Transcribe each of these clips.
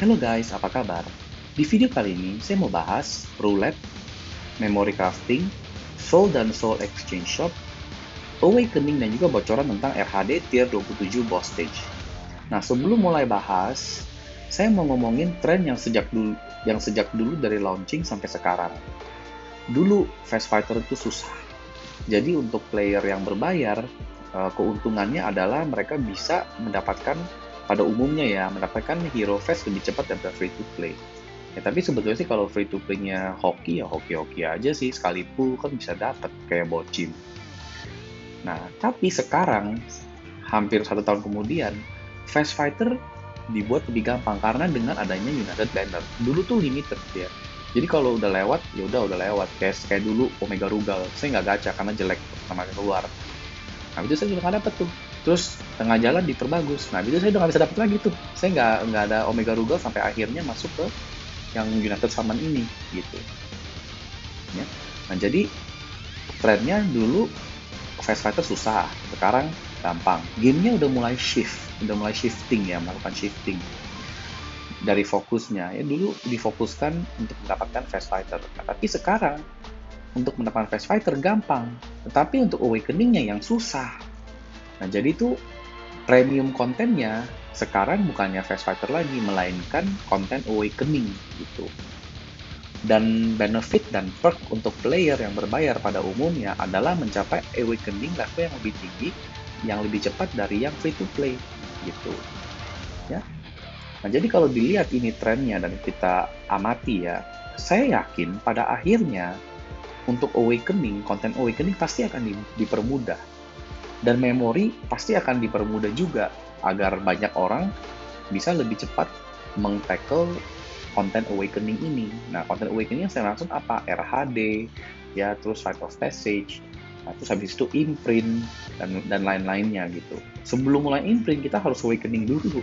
Halo guys, apa kabar? Di video kali ini, saya mau bahas roulette, memory crafting, soul dan soul exchange shop, awakening, dan juga bocoran tentang RHD Tier 27 Boss Stage. Nah, sebelum mulai bahas, saya mau ngomongin tren yang sejak dulu dari launching sampai sekarang. Dulu, Fast Fighter itu susah. Jadi untuk player yang berbayar, keuntungannya adalah mereka bisa mendapatkan pada umumnya ya, mendapatkan hero fast lebih cepat daripada free to play. Ya, tapi sebetulnya sih kalau free to play-nya hoki ya hoki-hoki aja sih, sekali pull kan bisa dapat kayak bocin. Nah, tapi sekarang hampir 1 tahun kemudian, Fast Fighter dibuat lebih gampang karena dengan adanya United Banner. Dulu tuh limited ya. Jadi kalau udah lewat, ya udah lewat. Kayak dulu Omega Rugal, saya nggak gacha karena jelek pertama kali keluar. Nah itu saya juga nggak dapet tuh. Terus tengah jalan diperbagus. Nah itu saya udah nggak bisa dapet lagi tuh. Saya nggak ada Omega Rugal sampai akhirnya masuk ke yang United Summon ini gitu. Ya. Nah jadi trennya dulu Fast Fighter susah, sekarang gampang. Gamenya udah mulai shifting ya, melakukan shifting dari fokusnya. Ya dulu difokuskan untuk mendapatkan Fast Fighter, nah, tapi sekarang untuk mendapatkan Fast Fighter gampang, tetapi untuk awakeningnya yang susah. Nah jadi itu premium kontennya sekarang bukannya Fast Fighter lagi, melainkan konten awakening gitu. Dan benefit dan perk untuk player yang berbayar pada umumnya adalah mencapai awakening level yang lebih tinggi, yang lebih cepat dari yang free to play gitu ya. Nah, jadi kalau dilihat ini trennya dan kita amati ya, saya yakin pada akhirnya untuk awakening, konten awakening pasti akan dipermudah. Dan memori pasti akan dipermudah juga agar banyak orang bisa lebih cepat meng-tackle konten awakening ini. Nah, konten awakening yang saya maksud apa? RHD, ya, terus rite of passage, nah, terus habis itu imprint, dan lain-lainnya gitu. Sebelum mulai imprint, kita harus awakening dulu.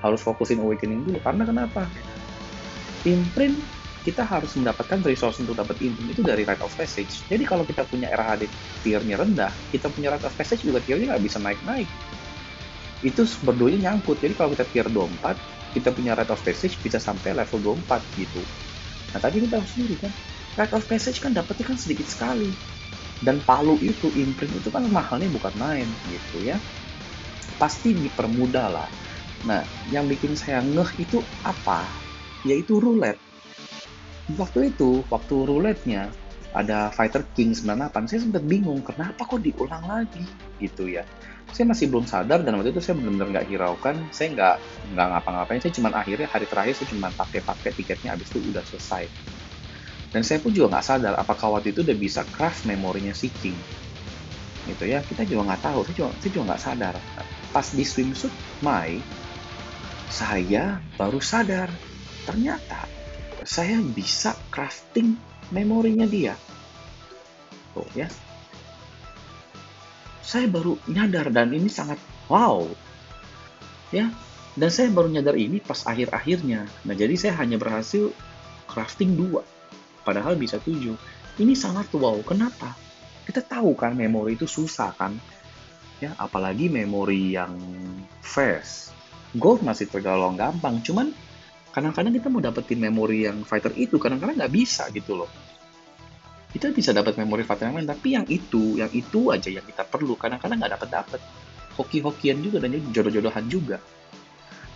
Harus fokusin awakening dulu. Karena kenapa? Imprint, kita harus mendapatkan resource untuk dapat imprint itu dari rite of passage. Jadi kalau kita punya RHD tiernya rendah, kita punya rite of passage juga tiernya nggak bisa naik-naik. Itu berduanya nyangkut. Jadi kalau kita tier 24, kita punya rite of passage bisa sampai level 24 gitu. Nah, tapi kita harus sendiri kan. Rite of passage kan dapetnya kan sedikit sekali. Dan palu itu, imprint itu kan mahalnya bukan main gitu ya. Pasti dipermudah lah. Nah, yang bikin saya ngeh itu apa? Yaitu roulette. Waktu roulette-nya ada Fighter King 98, saya sempat bingung kenapa kok diulang lagi gitu ya. Saya masih belum sadar dan waktu itu saya benar-benar nggak hiraukan, saya nggak ngapa-ngapain, saya cuma akhirnya hari terakhir saya cuma pakai tiketnya, habis itu udah selesai. Dan saya pun juga nggak sadar apakah waktu itu udah bisa craft memorinya si King gitu ya, kita juga nggak tahu, saya juga nggak sadar. Pas di swimsuit Mai, saya baru sadar ternyata saya bisa crafting memorinya dia. Tuh ya, saya baru nyadar dan ini sangat wow ya. Dan saya baru nyadar ini pas akhir-akhirnya. Nah, jadi saya hanya berhasil crafting 2, padahal bisa 7. Ini sangat wow. Kenapa? Kita tahu kan memori itu susah kan? Ya, apalagi memori yang fast. Gold masih tergolong gampang, cuman kadang-kadang kita mau dapetin memori yang fighter itu, kadang-kadang nggak bisa gitu loh. Kita bisa dapat memori fighter yang lain, tapi yang itu aja yang kita perlu. Kadang-kadang nggak dapat-dapat. Hoki-hokian juga dan jodoh-jodohan juga.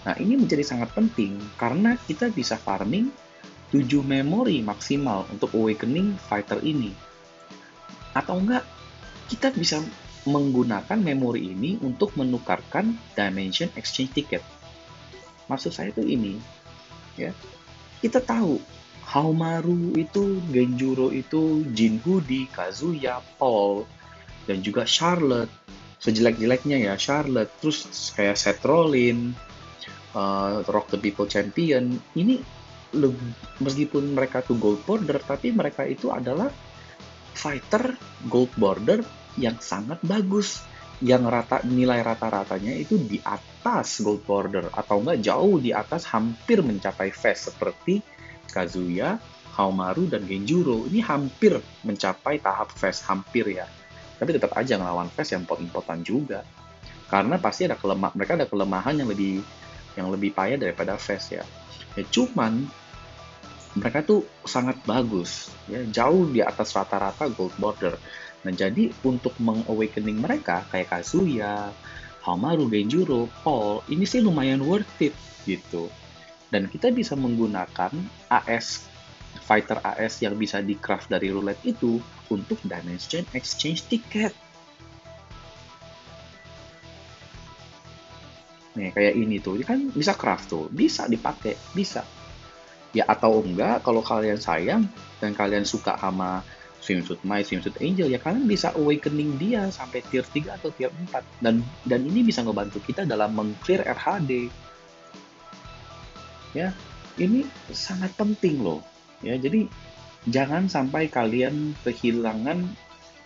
Nah, ini menjadi sangat penting karena kita bisa farming 7 memori maksimal untuk awakening fighter ini. Atau enggak, kita bisa menggunakan memori ini untuk menukarkan dimension exchange ticket. Maksud saya itu ini, ya. Kita tahu Haomaru itu, Genjuro itu, Jinhudi, Kazuya, Paul, dan juga Charlotte. Sejelek-jeleknya ya Charlotte, terus kayak Seth Rollins, Rock the People Champion. Ini meskipun mereka tuh gold border, tapi mereka itu adalah fighter gold border yang sangat bagus. Yang nilai rata-ratanya itu di atas gold border atau enggak jauh di atas, hampir mencapai fast seperti Kazuya, Haomaru, dan Genjuro. Ini hampir mencapai tahap fast, hampir ya. Tapi tetap aja ngelawan fast yang import-importan juga. Karena pasti mereka ada kelemahan yang lebih payah daripada fast ya. Ya, cuman mereka tuh sangat bagus, ya, jauh di atas rata-rata gold border. Nah, jadi untuk mengawakening mereka kayak Kazuya, Hamaru, Genjuro, Paul, ini sih lumayan worth it gitu. Dan kita bisa menggunakan AS, fighter AS yang bisa di craft dari roulette itu untuk Dimension Exchange ticket. Nih, kayak ini tuh, ini kan bisa craft tuh, bisa dipakai, bisa. Ya atau enggak, kalau kalian sayang dan kalian suka sama Swimsuit Mai, Swimsuit Angel, ya kalian bisa awakening dia sampai tier 3 atau tier 4. Dan ini bisa ngebantu kita dalam meng-clear RHD. Ya, ini sangat penting loh. Ya, jadi jangan sampai kalian kehilangan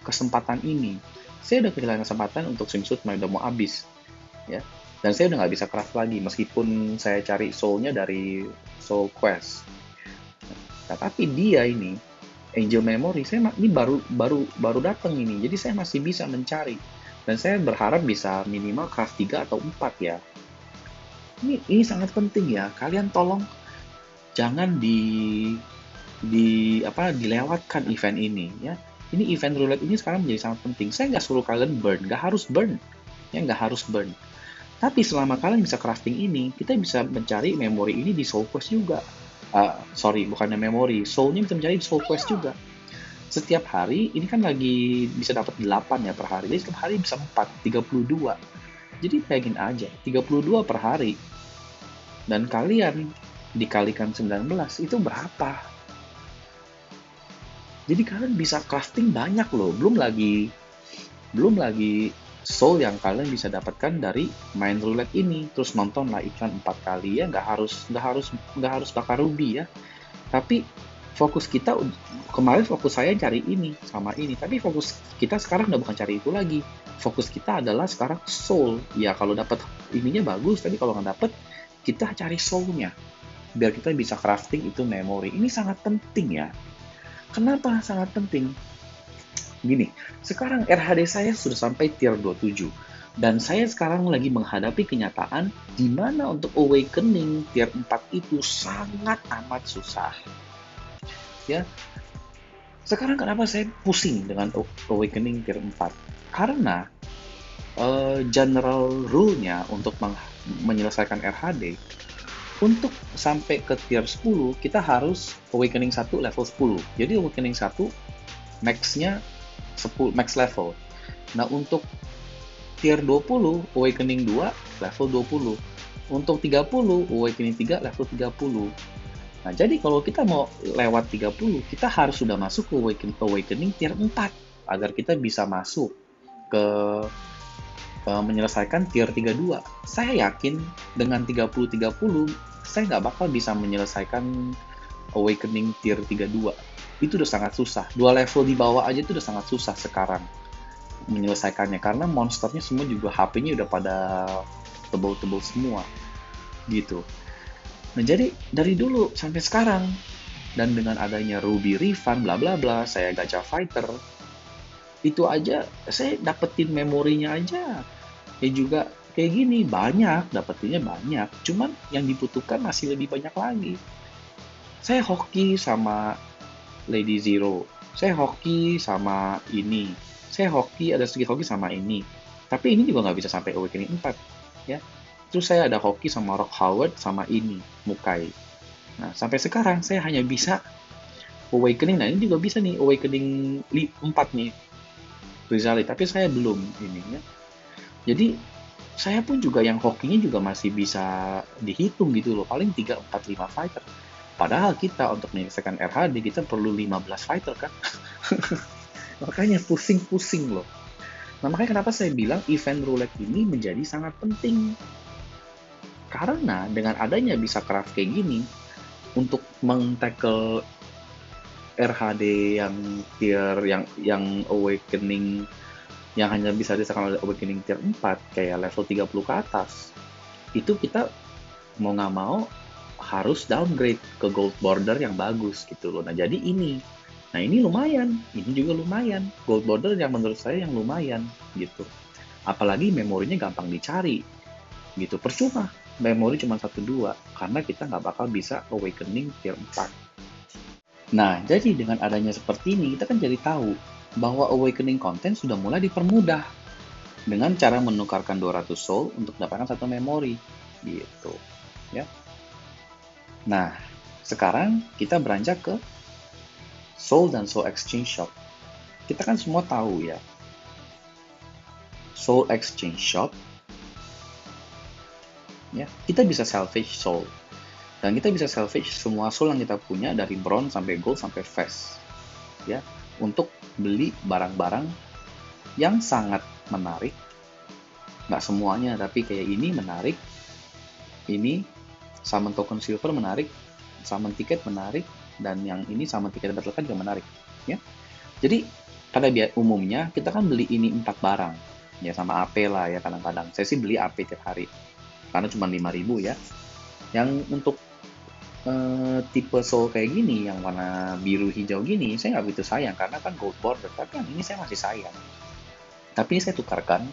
kesempatan ini. Saya udah kehilangan kesempatan untuk Swimsuit Mai, udah mau habis. Ya, dan saya udah nggak bisa craft lagi meskipun saya cari soul-nya dari Soul Quest. Nah, tapi dia ini Angel Memory, ini baru baru baru datang ini, jadi saya masih bisa mencari dan saya berharap bisa minimal craft 3 atau 4 ya. Ini sangat penting ya, kalian tolong jangan dilewatkan event ini ya. Ini event roulette ini sekarang menjadi sangat penting. Saya nggak suruh kalian burn, nggak harus burn, ya nggak harus burn. Tapi selama kalian bisa crafting ini, kita bisa mencari memori ini di Soul Quest juga. Sorry, bukannya memori, soulnya bisa mencari di Soul Quest juga. Setiap hari, ini kan lagi bisa dapat 8 ya per hari, jadi setiap hari bisa 4, 32. Jadi bayangin aja, 32 per hari. Dan kalian dikalikan 19, itu berapa? Jadi kalian bisa crafting banyak loh, belum lagi soul yang kalian bisa dapatkan dari main roulette ini. Terus nontonlah iklan 4 kali ya, nggak harus bakar ruby ya. Tapi fokus kita kemarin fokus saya cari ini sama ini, tapi fokus kita sekarang udah bukan cari itu lagi. Fokus kita adalah sekarang soul. Ya kalau dapat ininya bagus, tapi kalau nggak dapat kita cari soulnya biar kita bisa crafting itu memori. Ini sangat penting ya. Kenapa sangat penting? Gini, sekarang RHD saya sudah sampai tier 27 dan saya sekarang lagi menghadapi kenyataan di mana untuk awakening tier 4 itu sangat amat susah. Ya, sekarang kenapa saya pusing dengan awakening tier 4? Karena general rule-nya untuk menyelesaikan RHD, untuk sampai ke tier 10 kita harus awakening 1 level 10. Jadi awakening 1 max-nya 10 max level. Nah, untuk tier 20 awakening 2 level 20. Untuk 30 awakening 3 level 30. Nah, jadi kalau kita mau lewat 30, kita harus sudah masuk ke awakening tier 4 agar kita bisa masuk ke menyelesaikan tier 32. Saya yakin dengan 30-30 saya nggak bakal bisa menyelesaikan awakening tier 32. Itu udah sangat susah. 2 level di bawah aja itu udah sangat susah sekarang menyelesaikannya karena monsternya semua juga HP-nya udah pada tebel-tebel semua gitu. Nah, jadi dari dulu sampai sekarang dan dengan adanya Ruby Refund bla bla bla, saya gacha fighter itu aja saya dapetin memorinya aja ya juga kayak gini banyak, dapetinnya banyak, cuman yang dibutuhkan masih lebih banyak lagi. Saya hoki sama Lady Zero, saya hoki sama ini, saya hoki ada sedikit hoki sama ini, tapi ini juga nggak bisa sampai awakening 4 ya. Terus saya ada hoki sama Rock Howard sama ini Mukai. Nah, sampai sekarang saya hanya bisa awakening. Nah, ini juga bisa nih awakening 4 nih Rizali, tapi saya belum ini ya. Jadi saya pun juga yang hokinya juga masih bisa dihitung gitu loh, paling 3, 4, 5 fighter. Padahal kita untuk menyelesaikan RHD kita perlu 15 fighter kan. Makanya pusing-pusing loh. Nah, makanya kenapa saya bilang event roulette ini menjadi sangat penting. Karena dengan adanya bisa craft kayak gini, untuk meng-tackle RHD yang tier yang awakening yang hanya bisa diserang oleh awakening tier 4 kayak level 30 ke atas, itu kita mau nggak mau harus downgrade ke gold border yang bagus gitu loh. Nah, jadi ini lumayan, ini juga lumayan. Gold border yang menurut saya yang lumayan gitu. Apalagi memorinya gampang dicari gitu. Percuma memori cuma 1-2, karena kita nggak bakal bisa awakening tier 4. Nah, jadi dengan adanya seperti ini, kita kan jadi tahu bahwa awakening content sudah mulai dipermudah dengan cara menukarkan 200 soul untuk dapatkan satu memori. Gitu. Ya. Nah, sekarang kita beranjak ke soul dan soul exchange shop. Kita kan semua tahu ya, soul exchange shop, ya, kita bisa salvage soul. Dan kita bisa salvage semua soul yang kita punya dari bronze sampai gold sampai fast. Ya, untuk beli barang-barang yang sangat menarik. Nggak semuanya, tapi kayak ini menarik. Ini summon token silver menarik, summon tiket menarik, dan yang ini summon tiket battle card juga menarik. Ya. Jadi pada umumnya kita kan beli ini 4 barang. Ya sama AP lah ya kadang-kadang. Saya sih beli AP tiap hari. Karena cuma 5.000 ya. Yang untuk tipe soul kayak gini, yang warna biru hijau gini, saya nggak begitu sayang karena kan gold border. Tapi yang ini saya masih sayang. Tapi ini saya tukarkan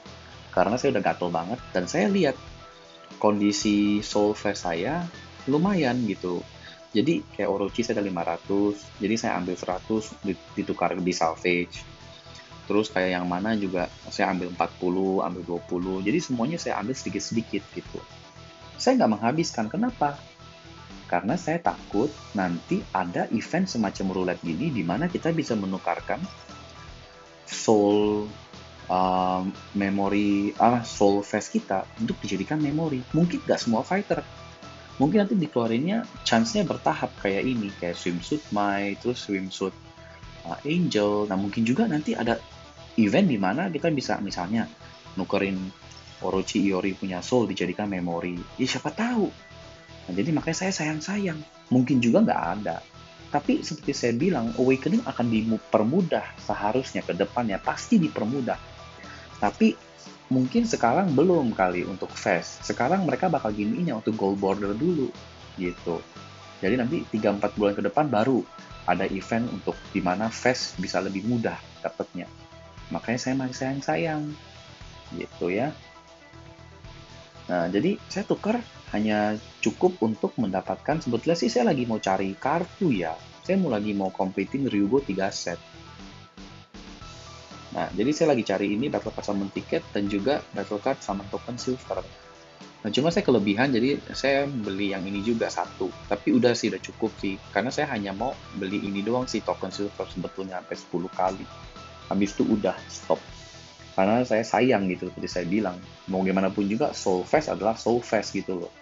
karena saya udah gatel banget dan saya lihat kondisi soul fest saya lumayan gitu. Jadi kayak Orochi saya ada 500, jadi saya ambil 100 ditukar di salvage. Terus kayak yang mana juga saya ambil 40, ambil 20. Jadi semuanya saya ambil sedikit-sedikit gitu. Saya nggak menghabiskan. Kenapa? Karena saya takut nanti ada event semacam roulette gini di mana kita bisa menukarkan soul soul fest kita untuk dijadikan memori. Mungkin nggak semua fighter. Mungkin nanti dikeluarinnya chance-nya bertahap kayak ini, kayak swimsuit Mai, terus swimsuit Angel. Nah mungkin juga nanti ada event di mana kita bisa misalnya nukerin Orochi Iori punya soul dijadikan memori. Ya siapa tahu. Nah, jadi makanya saya sayang-sayang. Mungkin juga nggak ada. Tapi seperti saya bilang, awakening akan dipermudah seharusnya ke depannya. Pasti dipermudah. Tapi mungkin sekarang belum kali untuk fast. Sekarang mereka bakal giniinnya untuk gold border dulu. Gitu. Jadi nanti 3-4 bulan ke depan baru ada event untuk dimana fast bisa lebih mudah dapatnya. Makanya saya masih sayang-sayang. Gitu ya. Nah, jadi saya tukar hanya cukup untuk mendapatkan, sebetulnya sih saya lagi mau cari kartu ya. Saya lagi mau completing Ryugo 3 set. Nah, jadi saya lagi cari ini battle card summon tiket dan juga battle card summon token silver. Nah, cuma saya kelebihan, jadi saya beli yang ini juga satu. Tapi udah sih, udah cukup sih. Karena saya hanya mau beli ini doang sih, token silver sebetulnya sampai 10 kali. Habis itu udah stop. Karena saya sayang gitu, seperti saya bilang. Mau gimana pun juga, Soul Fest adalah Soul Fest gitu loh.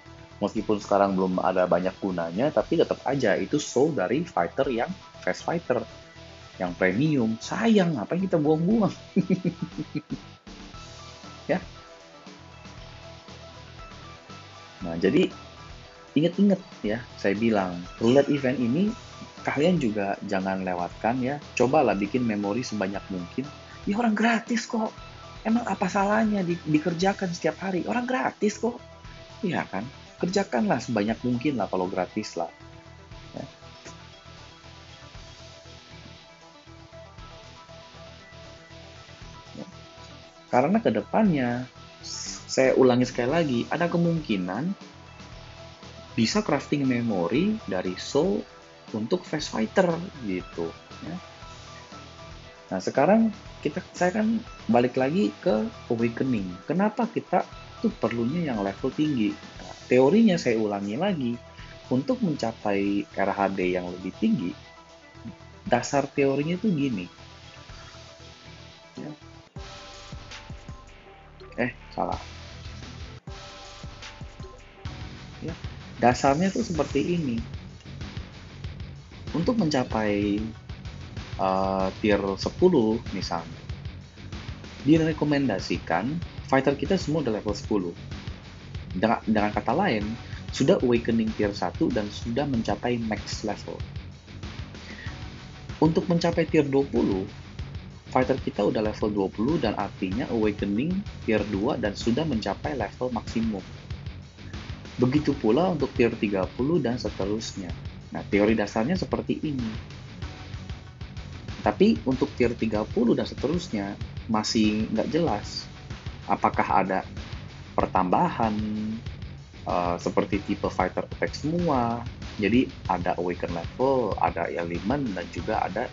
Meskipun sekarang belum ada banyak gunanya, tapi tetap aja itu soul dari fighter yang fast fighter, yang premium. Sayang, ngapain kita buang-buang? Ya. Nah, jadi inget-inget ya, saya bilang, roulette event ini kalian juga jangan lewatkan ya. Cobalah bikin memori sebanyak mungkin. Ya orang gratis kok. Emang apa salahnya dikerjakan setiap hari? Orang gratis kok. Iya kan? Kerjakanlah sebanyak mungkin lah kalau gratis lah. Ya. Ya. Karena kedepannya, saya ulangi sekali lagi, ada kemungkinan bisa crafting memori dari soul untuk fast fighter gitu. Ya. Nah sekarang saya kan balik lagi ke awakening. Kenapa kita tuh perlunya yang level tinggi? Nah, teorinya saya ulangi lagi, untuk mencapai RHD yang lebih tinggi, dasar teorinya tuh gini. Ya. Salah. Ya. Dasarnya tuh seperti ini. Untuk mencapai tier 10 misalnya, direkomendasikan fighter kita semua udah level 10. Dengan kata lain, sudah awakening tier 1 dan sudah mencapai max level. Untuk mencapai tier 20, fighter kita udah level 20 dan artinya awakening tier 2 dan sudah mencapai level maksimum. Begitu pula untuk tier 30 dan seterusnya. Nah, teori dasarnya seperti ini. Tapi untuk tier 30 dan seterusnya masih nggak jelas apakah ada pertambahan seperti tipe fighter attack semua. Jadi ada awaken level, ada element, dan juga ada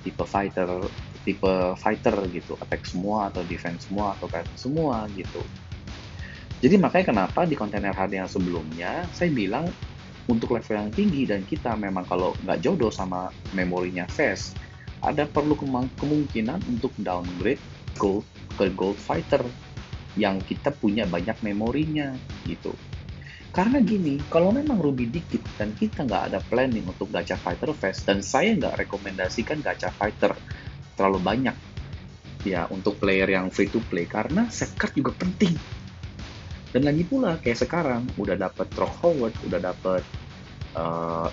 tipe fighter gitu, attack semua atau defense semua atau kayak semua gitu. Jadi makanya kenapa di konten RHD yang sebelumnya saya bilang untuk level yang tinggi dan kita memang kalau nggak jodoh sama memorinya fast, ada perlu kemungkinan untuk downgrade gold ke gold fighter yang kita punya banyak memorinya gitu. Karena gini, kalau memang ruby dikit dan kita nggak ada planning untuk gacha fighter fast, dan saya nggak rekomendasikan gacha fighter terlalu banyak ya untuk player yang free to play, karena set juga penting. Dan lagi pula kayak sekarang udah dapet Rock Howard, udah dapet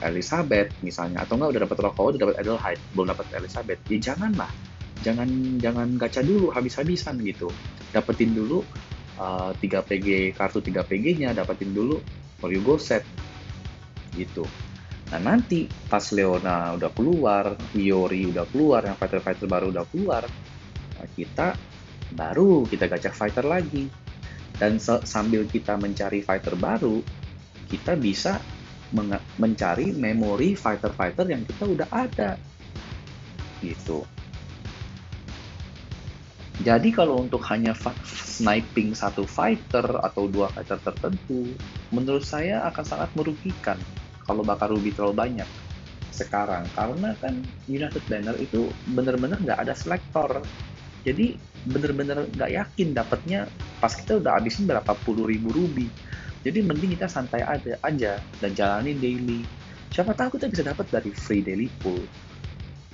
Elizabeth misalnya, atau nggak udah dapet Rock Howard, udah dapet Adelheid, belum dapet Elizabeth, ya janganlah, jangan gacha dulu habis-habisan gitu. Dapetin dulu 3 PG, kartu 3 PG-nya, dapetin dulu Ryugo set gitu. Nah nanti pas Leona udah keluar, Iori udah keluar, yang fighter-fighter baru udah keluar, nah kita gacha fighter lagi. Dan sambil kita mencari fighter baru, kita bisa mencari memori fighter-fighter yang kita udah ada gitu. Jadi kalau untuk hanya sniping satu fighter atau dua fighter tertentu, menurut saya akan sangat merugikan kalau bakar ruby terlalu banyak sekarang. Karena kan United Banner itu bener-bener nggak ada selektor. Jadi bener-bener nggak yakin dapatnya pas kita udah habisin berapa puluh ribu ruby. Jadi mending kita santai aja dan jalanin daily. Siapa tahu kita bisa dapat dari free daily pool.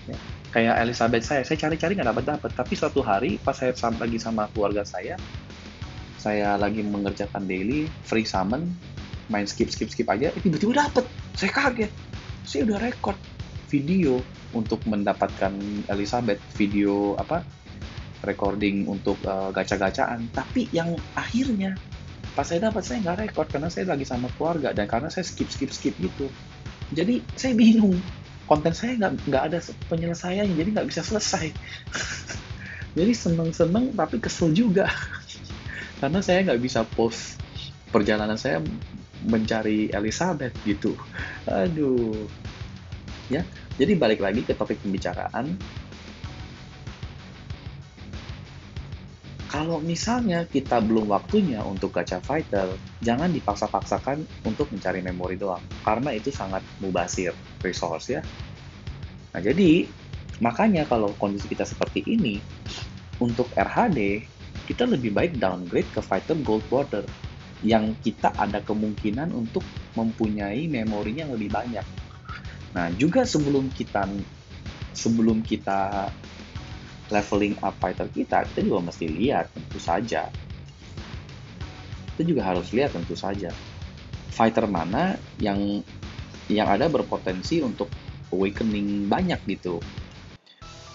Ya. Kayak Elizabeth saya cari-cari nggak dapat, tapi suatu hari pas saya lagi sama keluarga saya lagi mengerjakan daily, free summon, main skip aja, tiba-tiba dapet. Saya kaget. Saya udah record video untuk mendapatkan Elizabeth, video recording untuk gacha-gacaan. Tapi yang akhirnya pas saya dapat, saya nggak record karena saya lagi sama keluarga dan karena saya skip gitu. Jadi saya bingung, konten saya nggak ada penyelesaiannya, jadi nggak bisa selesai. Jadi seneng tapi kesel juga karena saya nggak bisa post perjalanan saya mencari Elizabeth gitu. Aduh, ya. Jadi balik lagi ke topik pembicaraan. Kalau misalnya kita belum waktunya untuk gacha fighter, jangan dipaksa-paksakan untuk mencari memori doang, karena itu sangat mubazir resource ya. Nah jadi, makanya kalau kondisi kita seperti ini, untuk RHD, kita lebih baik downgrade ke fighter gold border, yang kita ada kemungkinan untuk mempunyai memorinya yang lebih banyak. Nah juga sebelum kita leveling up fighter kita juga mesti lihat tentu saja. Kita juga harus lihat tentu saja fighter mana yang ada berpotensi untuk awakening banyak gitu.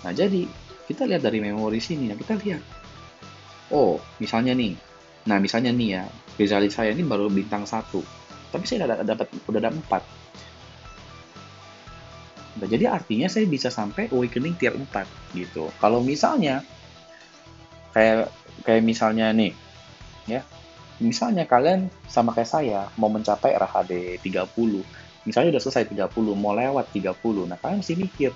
Nah jadi kita lihat dari memori sini, nah kita lihat, oh misalnya nih ya, Rizali saya ini baru bintang 1, tapi saya udah ada 4. Nah, jadi artinya saya bisa sampai awakening tier 4 gitu. Kalau misalnya kayak misalnya nih ya, misalnya kalian sama kayak saya mau mencapai RHD 30, misalnya udah selesai 30, mau lewat 30, nah kalian mesti mikir,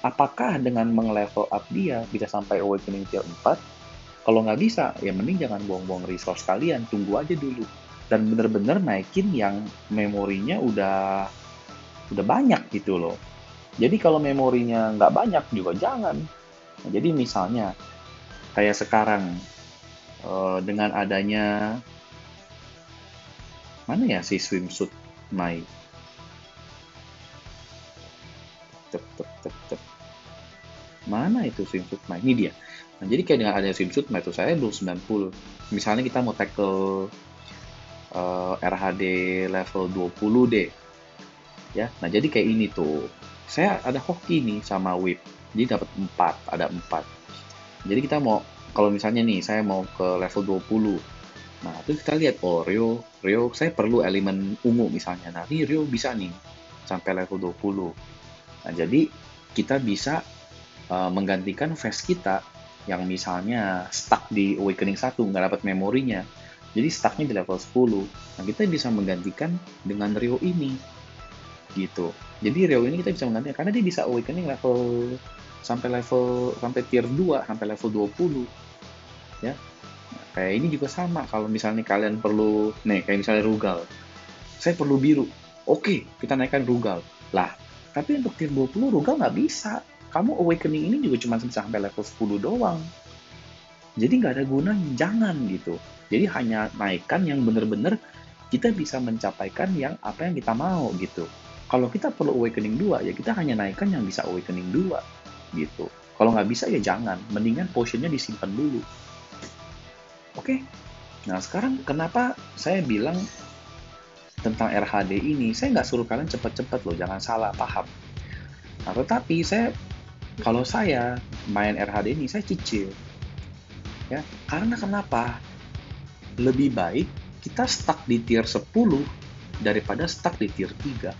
apakah dengan meng-level up dia bisa sampai awakening tier 4? Kalau nggak bisa, ya mending jangan buang-buang resource kalian, tunggu aja dulu. Dan bener-bener naikin yang memorinya udah banyak gitu loh. Jadi kalau memorinya nggak banyak juga jangan. Nah, jadi misalnya kayak sekarang dengan adanya mana ya si swimsuit Mai, mana itu swimsuit Mai, ini dia. Nah jadi kayak dengan adanya swimsuit Mai itu saya 90. Misalnya kita mau tackle RHD level 20 deh ya. Nah jadi kayak ini tuh, saya ada hoki nih sama whip, jadi dapat 4, ada 4. Jadi kita mau, kalau misalnya nih saya mau ke level 20, nah terus kita lihat, oh Rio saya perlu elemen ungu misalnya, nah ini Rio bisa nih sampai level 20. Nah jadi kita bisa menggantikan phase kita yang misalnya stuck di awakening 1, nggak dapat memorinya, Jadi stucknya di level 10. Nah, kita bisa menggantikan dengan Rio ini gitu. Jadi Rio ini kita bisa menggantikan karena dia bisa awakening sampai tier 2, sampai level 20 ya. Nah, kayak ini juga sama kalau misalnya kalian perlu nih kayak misalnya Rugal. Saya perlu biru. Oke, kita naikkan Rugal. Lah, tapi untuk tier 20 Rugal nggak bisa. Kamu awakening ini juga cuma bisa sampai level 10 doang. Jadi nggak ada gunanya, jangan gitu. Jadi hanya naikkan yang benar-benar kita bisa mencapaikan yang apa yang kita mau gitu. Kalau kita perlu awakening 2, ya kita hanya naikkan yang bisa awakening 2 gitu. Kalau nggak bisa ya jangan, mendingan potionnya disimpan dulu. Oke, nah sekarang kenapa saya bilang tentang RHD ini, saya nggak suruh kalian cepet-cepet loh, jangan salah paham. Nah, tetapi kalau saya main RHD ini, saya cicil. Ya, karena kenapa? Lebih baik kita stuck di tier 10 daripada stuck di tier 3.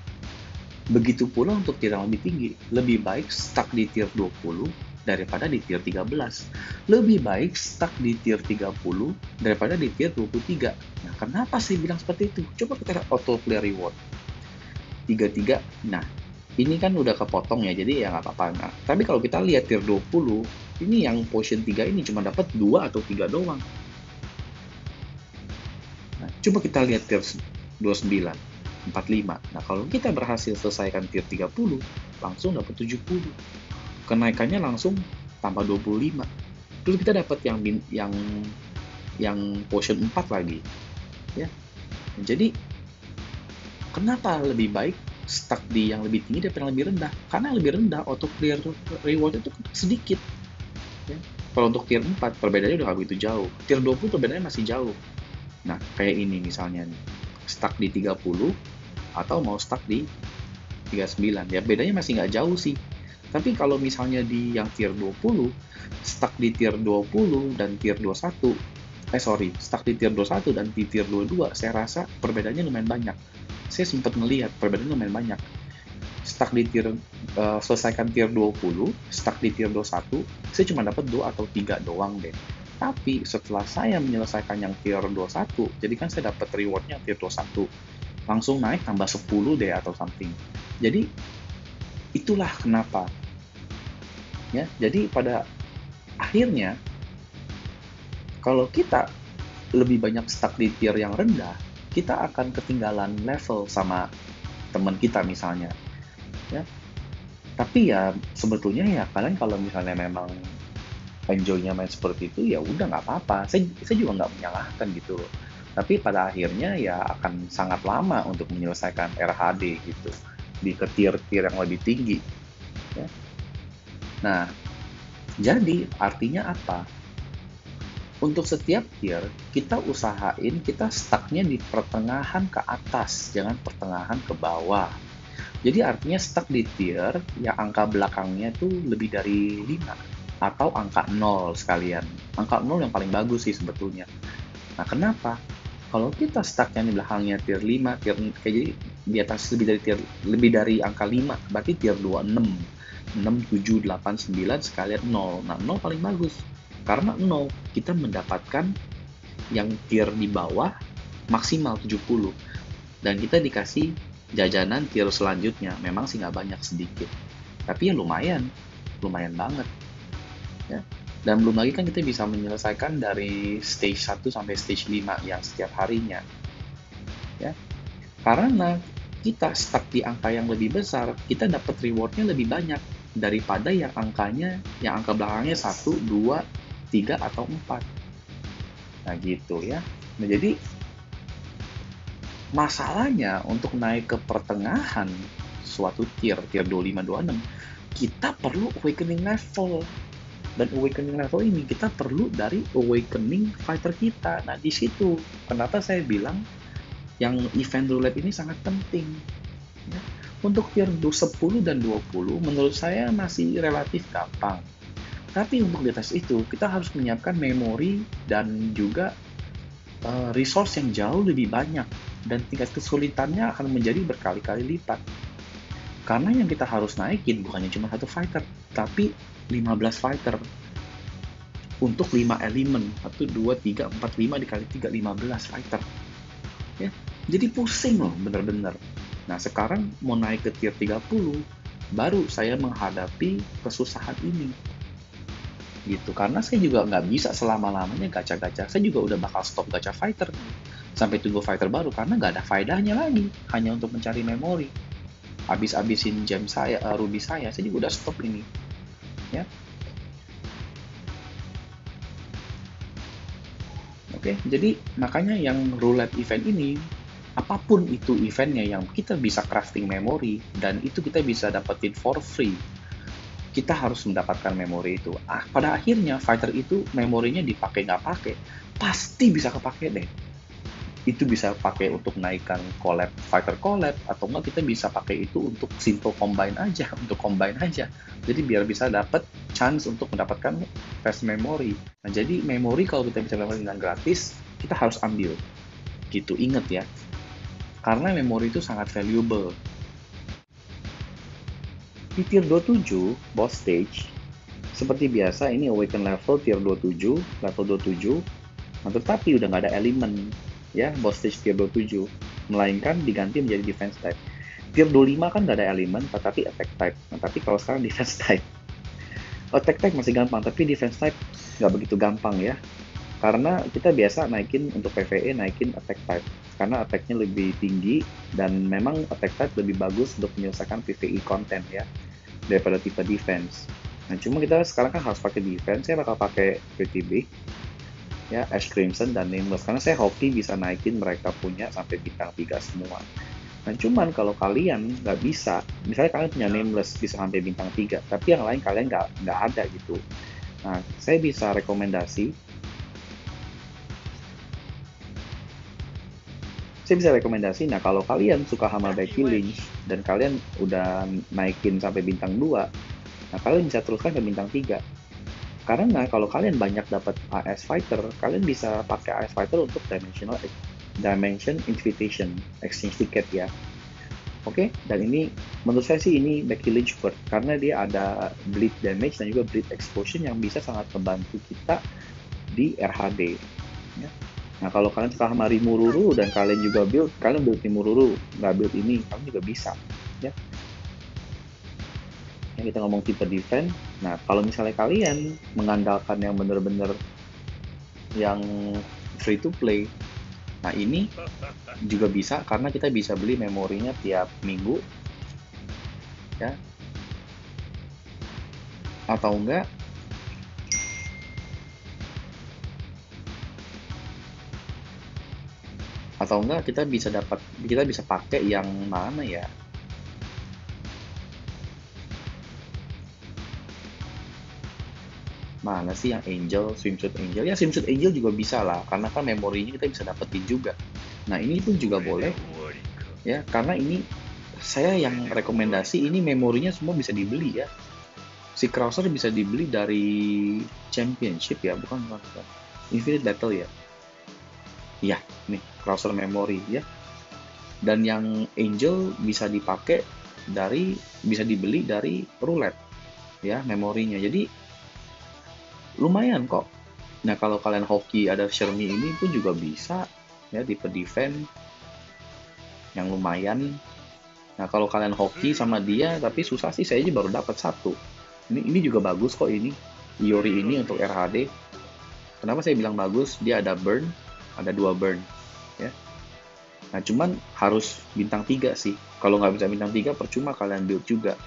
Begitu pula untuk tier yang lebih tinggi, lebih baik stuck di tier 20 daripada di tier 13. Lebih baik stuck di tier 30 daripada di tier 23. Nah, kenapa saya bilang seperti itu? Coba kita auto clear reward. 33. Nah, ini kan udah kepotong ya, jadi ya nggak apa-apa. Nah, tapi kalau kita lihat tier 20, ini yang potion 3 ini cuma dapat 2 atau 3 doang. Nah, coba kita lihat tier 29, 45. Nah, kalau kita berhasil selesaikan tier 30, langsung dapat 70. Kenaikannya langsung tambah 25. Terus kita dapat yang potion 4 lagi. Ya. Jadi, kenapa lebih baik stuck di yang lebih tinggi daripada yang lebih rendah? Karena yang lebih rendah auto clear reward itu sedikit. Ya. Kalau untuk tier 4 perbedaannya udah nggak begitu jauh. Tier 20 perbedaannya masih jauh. Nah, kayak ini misalnya nih. Stuck di 30 atau mau stuck di 39. Ya bedanya masih nggak jauh sih. Tapi kalau misalnya di yang tier 20, stuck di tier 20 dan tier 21, stuck di tier 21 dan di tier 22, saya rasa perbedaannya lumayan banyak. Saya sempat melihat perbedaannya lumayan banyak. Stuck di selesaikan tier 20, stuck di tier 21, saya cuma dapat 2 atau 3 doang deh. Tapi setelah saya menyelesaikan yang tier 21, jadi kan saya dapat rewardnya tier 21, langsung naik tambah 10 deh atau something. Jadi itulah kenapa. Ya, jadi pada akhirnya kalau kita lebih banyak stuck di tier yang rendah, kita akan ketinggalan level sama teman kita misalnya. Ya, tapi ya sebetulnya ya kalian kalau misalnya memang enjoy-nya main seperti itu ya udah nggak apa-apa. Saya juga nggak menyalahkan gitu loh. Tapi pada akhirnya ya akan sangat lama untuk menyelesaikan RHD gitu di ke tier-tier yang lebih tinggi. Ya. Nah, jadi artinya apa? Untuk setiap tier kita usahain kita stucknya di pertengahan ke atas, jangan pertengahan ke bawah. Jadi artinya stuck di tier yang angka belakangnya tuh lebih dari 5 atau angka 0 sekalian. Angka 0 yang paling bagus sih sebetulnya. Nah, kenapa? Kalau kita stucknya di belakangnya tier 5, kayak jadi di atas lebih dari angka 5, berarti tier 26, 6, 7, 8, 9 sekalian 0. Nah, 0 paling bagus. Karena 0 kita mendapatkan yang tier di bawah maksimal 70 dan kita dikasih jajanan tier selanjutnya. Memang sih nggak banyak, sedikit, tapi ya lumayan banget ya. Dan belum lagi kan kita bisa menyelesaikan dari stage 1 sampai stage 5 yang setiap harinya ya. Karena kita stuck di angka yang lebih besar, kita dapat rewardnya lebih banyak daripada yang angka belakangnya 1, 2, 3, atau 4. Nah gitu ya. Nah jadi masalahnya untuk naik ke pertengahan suatu tier 25, 26, kita perlu awakening level. Dan awakening level ini kita perlu dari awakening fighter kita. Nah di situ kenapa saya bilang yang event roulette ini sangat penting. Ya. Untuk tier 10 dan 20 menurut saya masih relatif gampang. Tapi untuk di atas itu kita harus menyiapkan memori dan juga resource yang jauh lebih banyak dan tingkat kesulitannya akan menjadi berkali-kali lipat. Karena yang kita harus naikin bukannya cuma satu fighter, tapi 15 fighter. untuk 5 elemen, 1, 2, 3, 4, 5 dikali 3, 15 fighter. Ya, jadi pusing loh bener-bener. Nah sekarang mau naik ke tier 30, baru saya menghadapi kesusahan ini gitu, karena saya juga nggak bisa selama-lamanya gacha-gacha. Saya juga udah bakal stop gacha fighter sampai tunggu fighter baru, karena nggak ada faedahnya lagi hanya untuk mencari memori. Habis-habisin gem saya, ruby saya juga udah stop ini ya. Oke, jadi makanya yang roulette event ini, apapun itu eventnya, yang kita bisa crafting memori dan itu kita bisa dapetin for free, kita harus mendapatkan memori itu. Pada akhirnya fighter itu memorinya dipakai nggak pakai, pasti bisa kepake deh. Itu bisa pakai untuk naikkan collab, fighter collab, atau enggak kita bisa pakai itu untuk simple combine aja, untuk combine aja. Jadi biar bisa dapat chance untuk mendapatkan fast memory. Nah, jadi memori kalau kita bisa dapat dengan gratis, kita harus ambil. Gitu, inget ya. Karena memori itu sangat valuable. Di tier 27, boss stage, seperti biasa ini awaken level tier 27, level 27, nah tetapi udah nggak ada elemen ya boss stage tier 27, melainkan diganti menjadi defense type. Tier 25 kan nggak ada elemen, tetapi attack type. Nah, tapi kalau sekarang defense type. Attack type masih gampang, tapi defense type nggak begitu gampang ya. Karena kita biasa naikin untuk PvE, naikin attack type. Karena attack-nya lebih tinggi, dan memang attack type lebih bagus untuk menyelesaikan PvE content ya, daripada tipe defense. Nah, cuma kita sekarang kan harus pakai defense, saya bakal pakai PTB, ya, Ash Crimson dan Nameless, karena saya hoki bisa naikin mereka punya sampai bintang 3 semua. Nah, cuman kalau kalian nggak bisa, misalnya kalian punya Nameless bisa sampai bintang 3, tapi yang lain kalian nggak ada gitu. Nah, saya bisa rekomendasi, nah kalau kalian suka sama Becky Lynch, dan kalian udah naikin sampai bintang 2, nah kalian bisa teruskan ke bintang 3. Karena kalau kalian banyak dapat AS Fighter, kalian bisa pakai AS Fighter untuk Dimension Invitation, exchange ticket ya. Oke, dan ini menurut saya sih ini Becky Lynch worth, karena dia ada bleed damage dan juga bleed explosion yang bisa sangat membantu kita di RHD. Ya. Nah kalau kalian suka sama Rimururu dan kalian juga kalian build Rimururu, nggak build ini, kalian juga bisa. Ya. Yang kita ngomong tipe defense, nah kalau misalnya kalian mengandalkan yang bener-bener yang free to play, nah ini juga bisa karena kita bisa beli memorinya tiap minggu ya, atau enggak kita bisa pakai yang mana ya, mana sih yang Angel, Swimsuit Angel ya, Swimsuit Angel juga bisa lah karena kan memorinya kita bisa dapetin juga. Nah ini pun juga boleh ya, karena ini saya yang rekomendasi ini memorinya semua bisa dibeli ya. Si Krauser bisa dibeli dari Championship ya, bukan Infinite Battle ya. Iya, nih Krauser Memory ya. Dan yang Angel bisa dibeli dari Roulette ya memorinya. Jadi lumayan kok. Nah kalau kalian hoki ada Shermie ini pun juga bisa ya, tipe defense yang lumayan. Nah kalau kalian hoki sama dia tapi susah sih, saya aja baru dapat satu. Ini juga bagus kok ini. Iori ini untuk RHD. Kenapa saya bilang bagus? Dia ada burn, ada 2 burn ya. Nah cuman harus bintang 3 sih. Kalau nggak bisa bintang 3 percuma kalian build juga,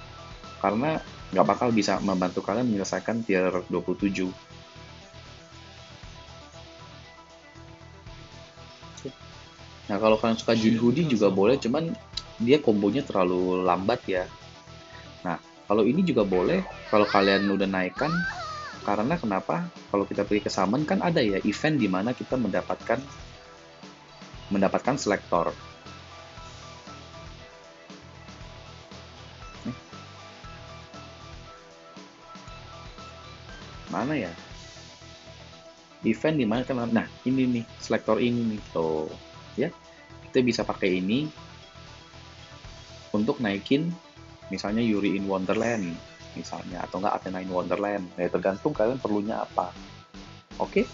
karena nggak bakal bisa membantu kalian menyelesaikan tier 27. Nah kalau kalian suka Jin Hoodie juga boleh, cuman dia kombonya terlalu lambat ya. Nah kalau ini juga boleh kalau kalian udah naikkan. Karena kenapa? Kalau kita pergi ke Summon kan ada ya event di mana kita mendapatkan selektor. Mana ya? Event di mana kan? Nah, ini nih, selektor ini nih. Tuh, ya. Kita bisa pakai ini untuk naikin misalnya Yuri in Wonderland misalnya, atau enggak Athena in Wonderland. Ya tergantung kalian perlunya apa. Oke.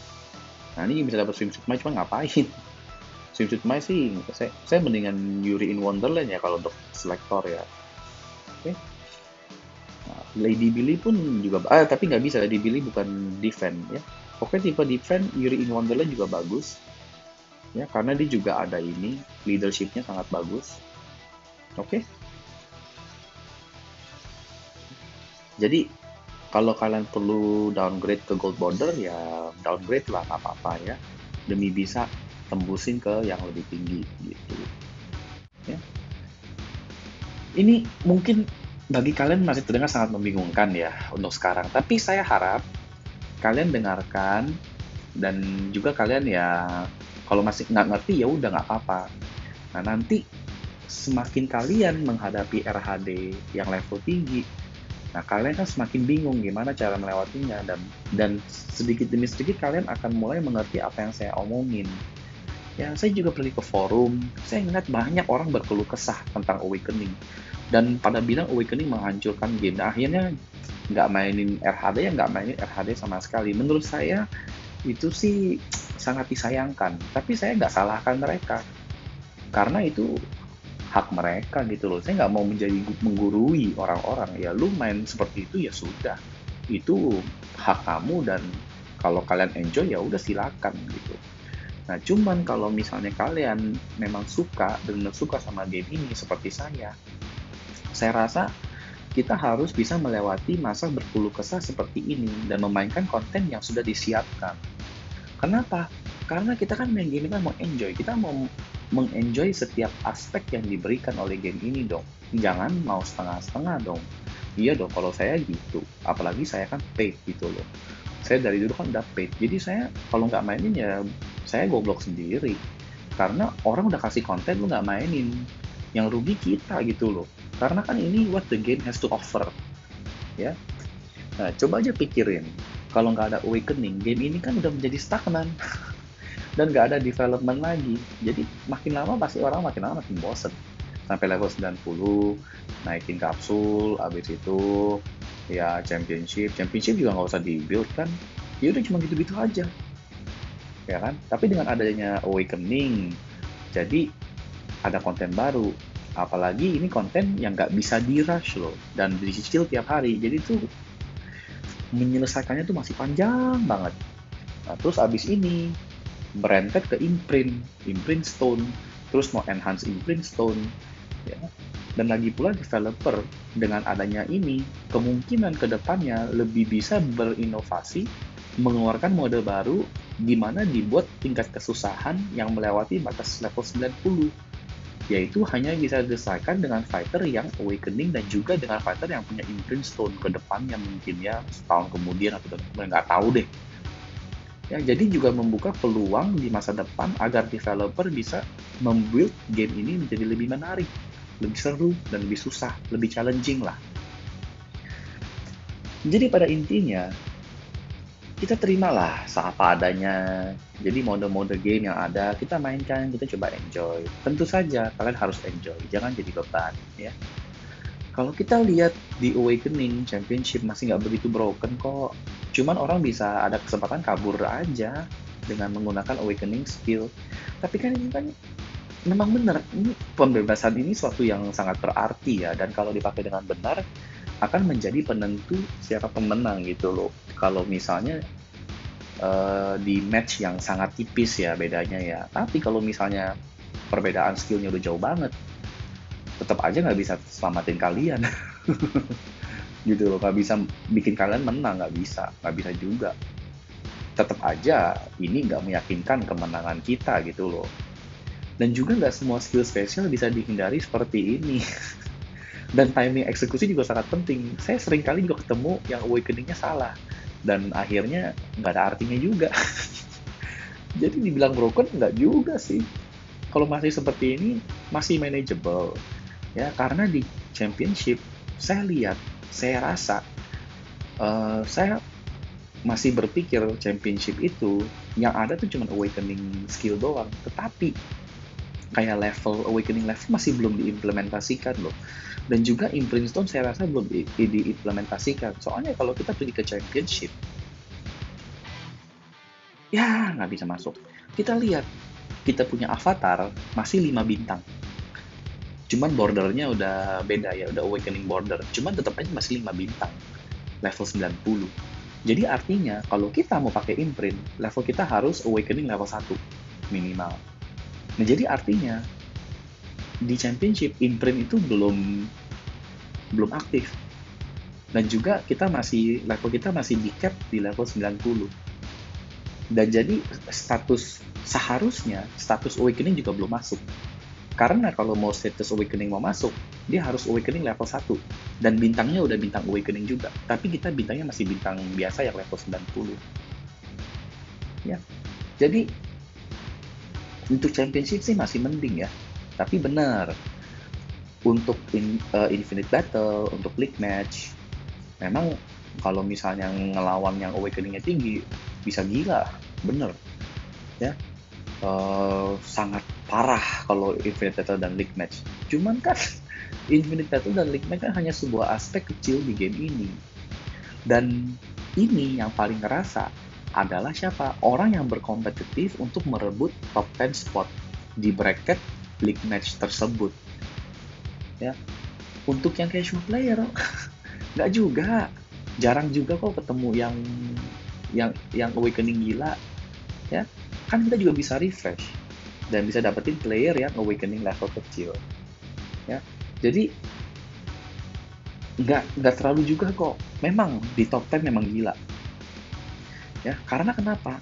Nah ini bisa dapat swimsuit Mai, cuma ngapain? Swimsuit Mai sih, saya mendingan Yuri in Wonderland ya kalau untuk selektor ya. Oke. Nah, Lady Billy pun juga, tapi nggak bisa, Lady Billy bukan defense ya. Oke, tipe defense Yuri in Wonderland juga bagus ya, karena dia juga ada ini, leadershipnya sangat bagus. Oke. Jadi kalau kalian perlu downgrade ke gold border ya downgrade lah, nggak apa-apa ya, demi bisa tembusin ke yang lebih tinggi gitu ya. Ini mungkin bagi kalian masih terdengar sangat membingungkan ya untuk sekarang, tapi saya harap kalian dengarkan dan juga kalian ya kalau masih nggak ngerti ya udah nggak apa-apa. Nah nanti semakin kalian menghadapi RHD yang level tinggi, nah kalian kan semakin bingung gimana cara melewatinya, dan sedikit demi sedikit kalian akan mulai mengerti apa yang saya omongin. Ya, saya juga pergi ke forum, saya ngeliat banyak orang berkeluh kesah tentang Awakening. Dan pada bilang Awakening menghancurkan game. Nah, akhirnya nggak mainin RHD, ya nggak mainin RHD sama sekali. Menurut saya, itu sih sangat disayangkan. Tapi saya nggak salahkan mereka. Karena itu hak mereka gitu loh. Saya nggak mau menggurui orang-orang. Ya, lu main seperti itu ya sudah. Itu hak kamu dan kalau kalian enjoy ya udah silakan gitu. Nah, cuman kalau misalnya kalian memang suka, benar suka sama game ini seperti saya rasa kita harus bisa melewati masa berkeluh kesah seperti ini dan memainkan konten yang sudah disiapkan. Kenapa? Karena kita kan main game ini kan mau enjoy, kita mau mengenjoy setiap aspek yang diberikan oleh game ini dong. Jangan mau setengah-setengah dong. Iya dong, kalau saya gitu. Apalagi saya kan paid gitu loh. Saya dari dulu kan udah paid, jadi saya kalau nggak mainin ya saya goblok sendiri. Karena orang udah kasih konten lu nggak mainin, yang rugi kita gitu loh. Karena kan ini what the game has to offer, ya. Nah, coba aja pikirin, kalau nggak ada Awakening, game ini kan udah menjadi stagnan dan nggak ada development lagi. Jadi makin lama pasti orang makin lama makin bosen. Sampai level 90, naikin kapsul, abis itu ya championship juga nggak usah di-build kan. Ya udah cuma gitu-gitu aja, ya kan? Tapi dengan adanya Awakening, jadi ada konten baru. Apalagi ini konten yang nggak bisa di-rush loh, dan dicicil tiap hari. Jadi tuh menyelesaikannya tuh masih panjang banget. Nah, terus abis ini berentet ke imprint stone, terus mau enhance imprint stone, ya. Dan lagi pula developer dengan adanya ini kemungkinan kedepannya lebih bisa berinovasi, mengeluarkan mode baru di mana dibuat tingkat kesusahan yang melewati batas level 90, yaitu hanya bisa diselesaikan dengan fighter yang Awakening dan juga dengan fighter yang punya imprint stone ke depannya, mungkin ya setahun kemudian atau nggak tahu deh. Ya, jadi juga membuka peluang di masa depan agar developer bisa membuild game ini menjadi lebih menarik, lebih seru, dan lebih susah, lebih challenging lah. Jadi pada intinya, kita terimalah seapa adanya. Jadi mode-mode game yang ada, kita mainkan, kita coba enjoy. Tentu saja kalian harus enjoy, jangan jadi beban ya. Kalau kita lihat di Awakening Championship masih nggak begitu broken kok. Cuman orang bisa ada kesempatan kabur aja dengan menggunakan Awakening skill. Tapi kan ini kan memang benar, ini pembebasan ini suatu yang sangat berarti ya, dan kalau dipakai dengan benar akan menjadi penentu siapa pemenang gitu loh. Kalau misalnya di match yang sangat tipis ya bedanya ya. Tapi kalau misalnya perbedaan skillnya udah jauh banget, tetap aja nggak bisa selamatin kalian. Gitu loh, nggak bisa bikin kalian menang, nggak bisa juga. Tetap aja ini nggak meyakinkan kemenangan kita gitu loh. Dan juga nggak semua skill spesial bisa dihindari seperti ini. Dan timing eksekusi juga sangat penting. Saya sering kali juga ketemu yang awakening-nya salah, dan akhirnya nggak ada artinya juga. Jadi dibilang broken nggak juga sih. Kalau masih seperti ini masih manageable ya, karena di championship saya lihat, saya rasa, saya masih berpikir championship itu yang ada tuh cuma awakening skill doang, tetapi kayak level awakening level masih belum diimplementasikan loh. Dan juga imprint stone saya rasa belum diimplementasikan. Soalnya kalau kita pergi ke championship, Ya, nggak bisa masuk. Kita lihat, kita punya avatar masih 5 bintang. Cuman bordernya udah beda ya, udah awakening border. Cuman tetap aja masih 5 bintang, level 90. Jadi artinya, kalau kita mau pakai imprint, level kita harus awakening level 1 minimal. Nah, jadi artinya, di championship, imprint itu belum aktif. Dan juga level kita masih di cap di level 90. Dan jadi status awakening juga belum masuk. Karena kalau mau status awakening mau masuk, dia harus awakening level 1. Dan bintangnya udah bintang awakening juga. Tapi kita bintangnya masih bintang biasa yang level 90. Ya. Jadi untuk championship sih masih mending ya. Tapi benar, untuk Infinite Battle, untuk League Match, memang kalau misalnya ngelawan yang awakeningnya tinggi, bisa gila, bener. Ya, sangat parah kalau Infinite Battle dan League Match. Cuman kan Infinite Battle dan League Match kan hanya sebuah aspek kecil di game ini. Dan ini yang paling ngerasa adalah siapa? Orang yang berkompetitif untuk merebut top 10 spot di bracket League Match tersebut. Ya, untuk yang casual player, nggak juga. Jarang juga kok ketemu yang awakening gila. Ya, kan kita juga bisa refresh dan bisa dapetin player yang awakening level kecil. Ya, jadi nggak terlalu juga kok. Memang di top 10 memang gila. Ya, karena kenapa?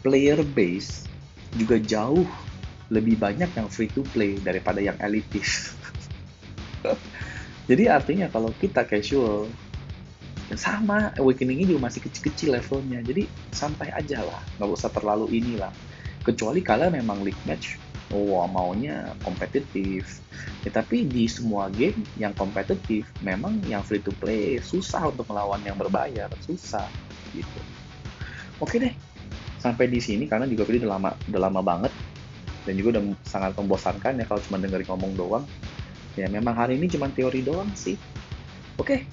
Player base juga jauh lebih banyak yang free to play daripada yang elitis. Jadi artinya kalau kita casual, ya sama, awakening-nya juga masih kecil-kecil levelnya. Jadi santai aja lah, nggak usah terlalu inilah. Kecuali kalian memang league match, maunya kompetitif. Ya, tapi di semua game yang kompetitif, memang yang free to play susah untuk melawan yang berbayar, susah gitu. Oke deh, sampai di sini karena juga video udah lama banget dan juga udah sangat membosankan ya kalau cuma dengerin ngomong doang. Ya memang hari ini cuma teori doang sih. Oke,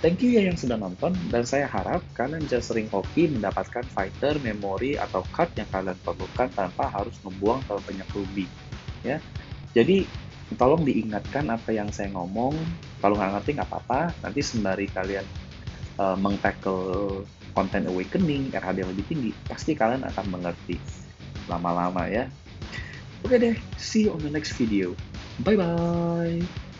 thank you ya yang sudah nonton, dan saya harap kalian bisa sering hoki mendapatkan fighter, memori, atau card yang kalian perlukan tanpa harus membuang terlalu banyak ruby. Ya, jadi tolong diingatkan apa yang saya ngomong. Kalau nggak ngerti nggak apa-apa, nanti sembari kalian meng-tackle konten awakening, RHD yang lebih tinggi, pasti kalian akan mengerti lama-lama ya. Oke deh, see you on the next video. Bye-bye!